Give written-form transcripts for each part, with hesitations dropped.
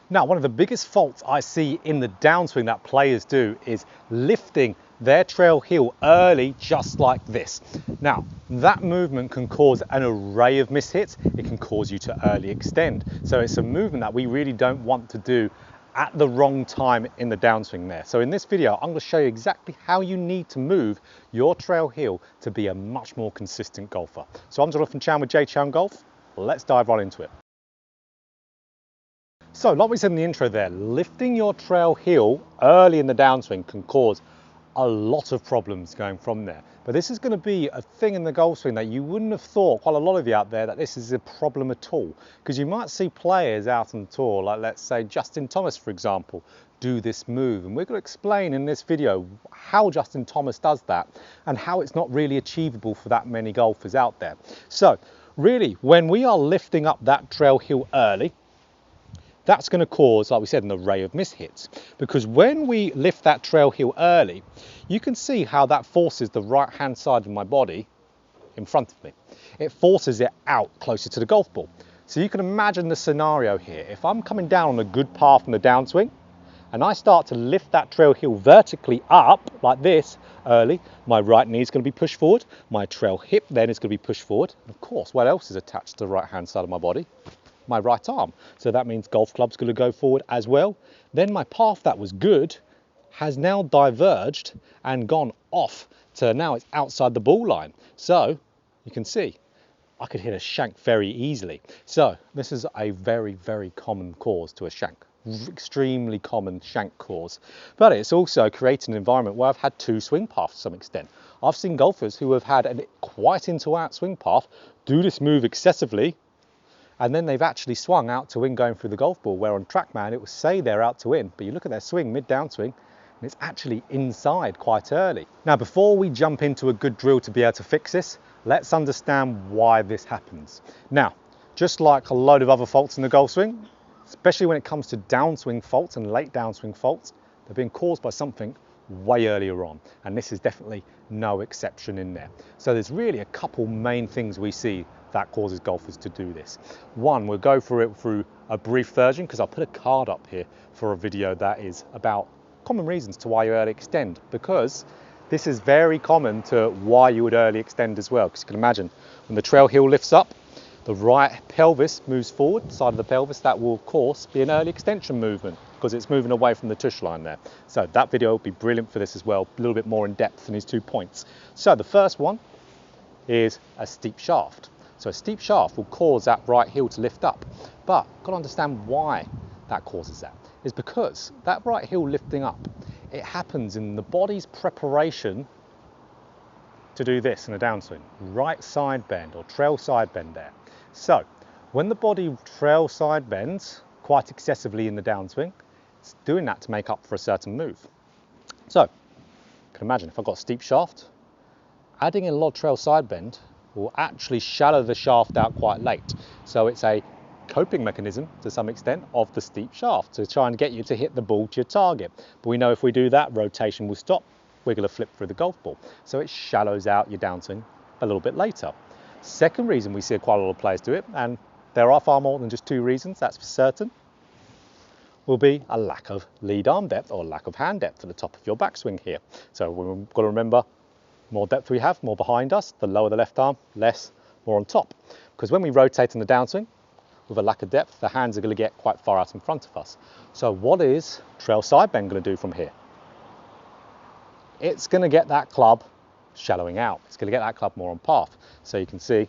Now, one of the biggest faults I see in the downswing that players do is lifting their trail heel early, just like this. Now, that movement can cause an array of mishits. It can cause you to early extend. So it's a movement that we really don't want to do at the wrong time in the downswing there. So in this video, I'm going to show you exactly how you need to move your trail heel to be a much more consistent golfer. So I'm Jonathan Chown with JChownGolf. Let's dive right into it. So like we said in the intro there, lifting your trail heel early in the downswing can cause a lot of problems going from there. But this is going to be a thing in the golf swing that you wouldn't have thought, quite a lot of you out there, that this is a problem at all. Because you might see players out on tour, like let's say Justin Thomas, for example, do this move. And we're going to explain in this video how Justin Thomas does that and how it's not really achievable for that many golfers out there. So really, when we are lifting up that trail heel early, that's going to cause, like we said, an array of mishits. Because when we lift that trail heel early, you can see how that forces the right hand side of my body in front of me. It forces it out closer to the golf ball. So you can imagine the scenario here. If I'm coming down on a good path in the downswing and I start to lift that trail heel vertically up like this early, my right knee is going to be pushed forward, my trail hip then is going to be pushed forward. And of course, what else is attached to the right hand side of my body? My right arm. So that means golf club's going to go forward as well. Then my path that was good has now diverged and gone off to now it's outside the ball line. So you can see I could hit a shank very easily. So this is a very, very common cause to a shank. Extremely common shank cause. But it's also creating an environment where I've had two swing paths to some extent. I've seen golfers who have had a quite into out swing path do this move excessively, and then they've actually swung out to win going through the golf ball, where on TrackMan it will say they're out to win, but you look at their swing, mid-downswing, and it's actually inside quite early. Now, before we jump into a good drill to be able to fix this, let's understand why this happens. Now, just like a load of other faults in the golf swing, especially when it comes to downswing faults and late downswing faults, they're being caused by something way earlier on, and this is definitely no exception in there. So there's really a couple main things we see that causes golfers to do this. One, we'll go through it through a brief version, because I'll put a card up here for a video that is about common reasons to why you early extend, because this is very common to why you would early extend as well. Because you can imagine when the trail heel lifts up, the right pelvis moves forward, side of the pelvis, that will of course be an early extension movement because it's moving away from the tush line there. So that video will be brilliant for this as well, a little bit more in depth in these 2 points. So the first one is a steep shaft. So a steep shaft will cause that right heel to lift up, but got to understand why that causes that. Is because that right heel lifting up, it happens in the body's preparation to do this in a downswing, right side bend or trail side bend there. So when the body trail side bends quite excessively in the downswing, it's doing that to make up for a certain move. So you can imagine if I've got a steep shaft, adding in a lot of trail side bend will actually shallow the shaft out quite late. So it's a coping mechanism to some extent of the steep shaft to try and get you to hit the ball to your target. But we know if we do that, rotation will stop, we're going to flip through the golf ball. So it shallows out your downswing a little bit later. Second reason we see quite a lot of players do it, and there are far more than just two reasons, that's for certain, will be a lack of lead arm depth or lack of hand depth at the top of your backswing here. So we've got to remember, more depth we have, more behind us, the lower the left arm, less, more on top. Because when we rotate in the downswing, with a lack of depth, the hands are going to get quite far out in front of us. So what is trail side bend going to do from here? It's going to get that club shallowing out. It's going to get that club more on path. So you can see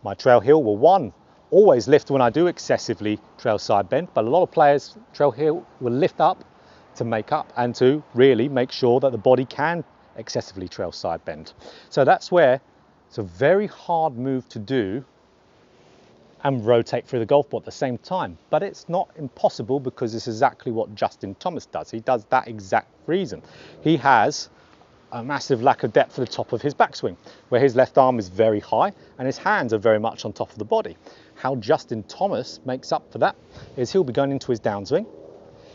my trail heel will, one, always lift when I do excessively trail side bend, but a lot of players, trail heel will lift up to make up and to really make sure that the body can excessively trail side bend. So that's where it's a very hard move to do and rotate through the golf ball at the same time. But it's not impossible, because it's exactly what Justin Thomas does. He does that exact reason. He has a massive lack of depth at the top of his backswing, where his left arm is very high and his hands are very much on top of the body. How Justin Thomas makes up for that is he'll be going into his downswing.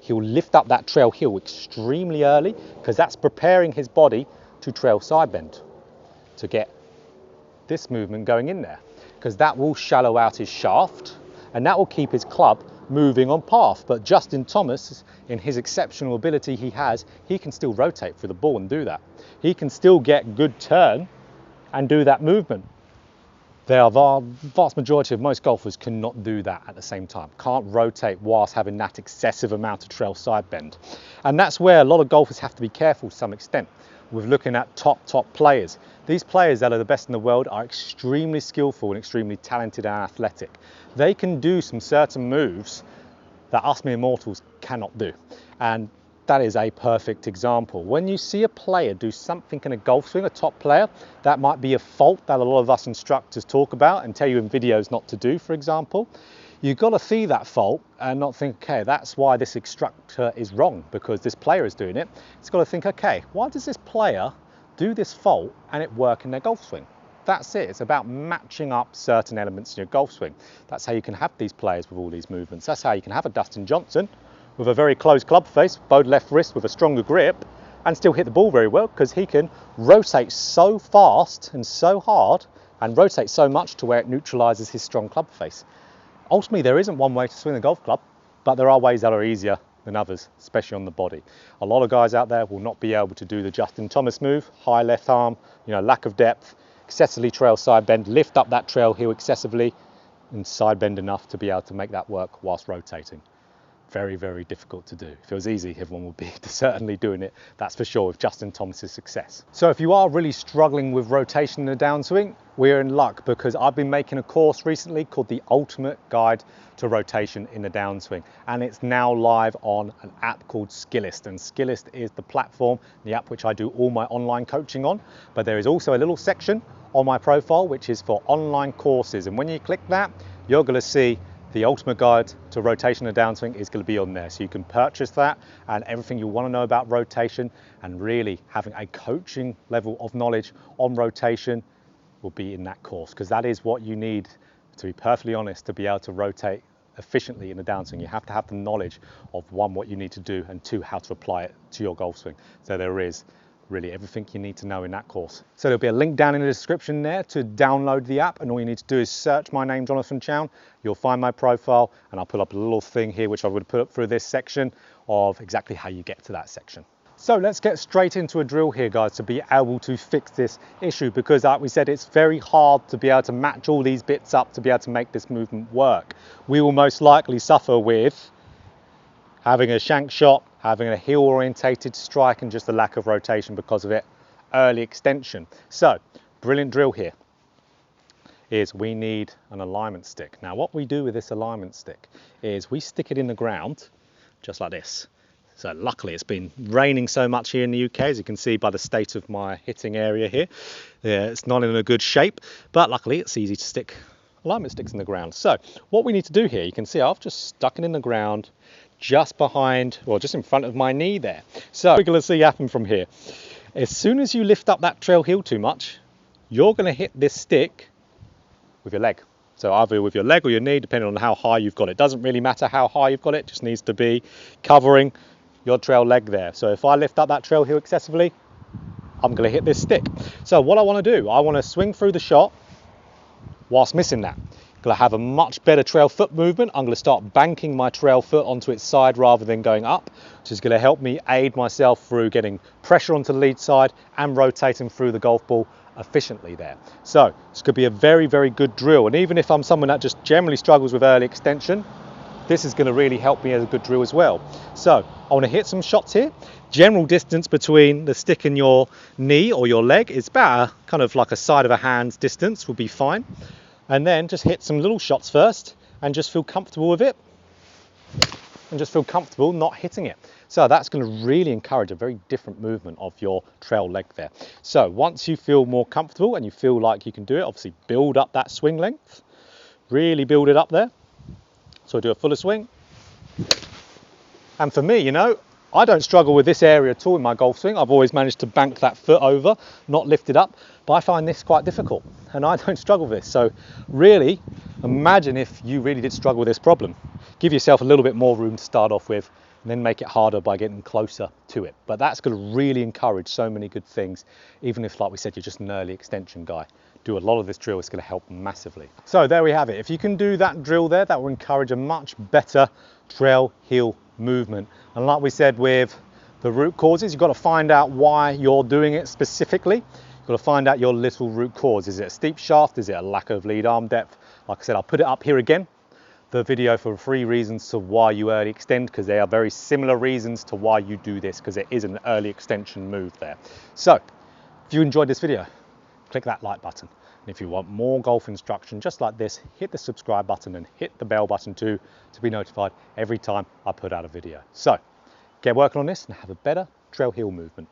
He'll lift up that trail heel extremely early, because that's preparing his body to trail side bend, to get this movement going in there, because that will shallow out his shaft and that will keep his club moving on path. But Justin Thomas, in his exceptional ability he has, he can still rotate through the ball and do that. He can still get good turn and do that movement. The vast majority of most golfers cannot do that at the same time, can't rotate whilst having that excessive amount of trail side bend. And that's where a lot of golfers have to be careful to some extent with looking at top players. These players that are the best in the world are extremely skillful and extremely talented and athletic. They can do some certain moves that us mere mortals cannot do. And that is a perfect example. When you see a player do something in a golf swing, a top player, that might be a fault that a lot of us instructors talk about and tell you in videos not to do, for example. You've got to see that fault and not think, okay, that's why this instructor is wrong because this player is doing it. It's got to think, okay, why does this player do this fault and it work in their golf swing? That's it. It's about matching up certain elements in your golf swing. That's how you can have these players with all these movements. That's how you can have a Dustin Johnson with a very closed club face, bowed left wrist with a stronger grip, and still hit the ball very well because he can rotate so fast and so hard and rotate so much to where it neutralizes his strong club face. Ultimately, there isn't one way to swing a golf club, but there are ways that are easier than others, especially on the body. A lot of guys out there will not be able to do the Justin Thomas move, high left arm, lack of depth, excessively trail side bend, lift up that trail heel excessively, and side bend enough to be able to make that work whilst rotating. Very, very difficult to do. If it was easy, everyone would be certainly doing it, that's for sure, with Justin Thomas's success. So if you are really struggling with rotation in the downswing, we're in luck because I've been making a course recently called the Ultimate Guide to Rotation in the Downswing, and it's now live on an app called Skillist, and Skillist is the platform, the app which I do all my online coaching on. But there is also a little section on my profile which is for online courses, and when you click that, you're going to see the Ultimate Guide to Rotation in the Downswing is going to be on there. So you can purchase that, and everything you want to know about rotation and really having a coaching level of knowledge on rotation will be in that course, because that is what you need, to be perfectly honest, to be able to rotate efficiently in the downswing. You have to have the knowledge of one, what you need to do, and two, how to apply it to your golf swing. So there is really everything you need to know in that course. So there'll be a link down in the description there to download the app, and all you need to do is search my name, Jonathan Chown. You'll find my profile, and I'll put up a little thing here which I would put up through this section of exactly how you get to that section. So let's get straight into a drill here, guys, to be able to fix this issue, because like we said, it's very hard to be able to match all these bits up to be able to make this movement work. We will most likely suffer with having a shank shot, having a heel orientated strike, and just a lack of rotation because of it, early extension. So brilliant drill here is we need an alignment stick. Now what we do with this alignment stick is we stick it in the ground just like this. So luckily it's been raining so much here in the UK, as you can see by the state of my hitting area here. It's not in a good shape, but luckily it's easy to stick alignment sticks in the ground. So what we need to do here, you can see I've just stuck it in the ground just behind, or just in front of my knee there. So we're going to see happen from here. As soon as you lift up that trail heel too much, you're going to hit this stick with your leg. So either with your leg or your knee, depending on how high you've got it. Doesn't really matter how high you've got it, just needs to be covering your trail leg there. So if I lift up that trail heel excessively, I'm going to hit this stick. So what I want to do, I want to swing through the shot whilst missing that. Going to have a much better trail foot movement. I'm going to start banking my trail foot onto its side rather than going up, which is going to help me aid myself through getting pressure onto the lead side and rotating through the golf ball efficiently there. So this could be a very, very good drill. And even if I'm someone that just generally struggles with early extension, this is going to really help me as a good drill as well. So I want to hit some shots here. General distance between the stick and your knee or your leg is about kind of like a side of a hand's distance would be fine. And then just hit some little shots first and just feel comfortable with it, and just feel comfortable not hitting it. So that's going to really encourage a very different movement of your trail leg there. So once you feel more comfortable and you feel like you can do it, obviously build up that swing length, really build it up there. So I do a fuller swing. And for me, you know, I don't struggle with this area at all in my golf swing. I've always managed to bank that foot over, not lift it up, but I find this quite difficult and I don't struggle with this. So really imagine if you really did struggle with this problem. Give yourself a little bit more room to start off with, and then make it harder by getting closer to it. But that's going to really encourage so many good things, even if, like we said, you're just an early extension guy. do a lot of this drill, it's going to help massively. So there we have it. If you can do that drill there, that will encourage a much better trail heel movement. And like we said with the root causes, you've got to find out why you're doing it specifically. You've got to find out your little root cause. Is it a steep shaft? Is it a lack of lead arm depth? Like I said, I'll put it up here again, the video for 3 reasons to why you early extend, because they are very similar reasons to why you do this, because it is an early extension move there. So if you enjoyed this video, click that like button. And if you want more golf instruction just like this, hit the subscribe button and hit the bell button too to be notified every time I put out a video. So get working on this and have a better trail heel movement.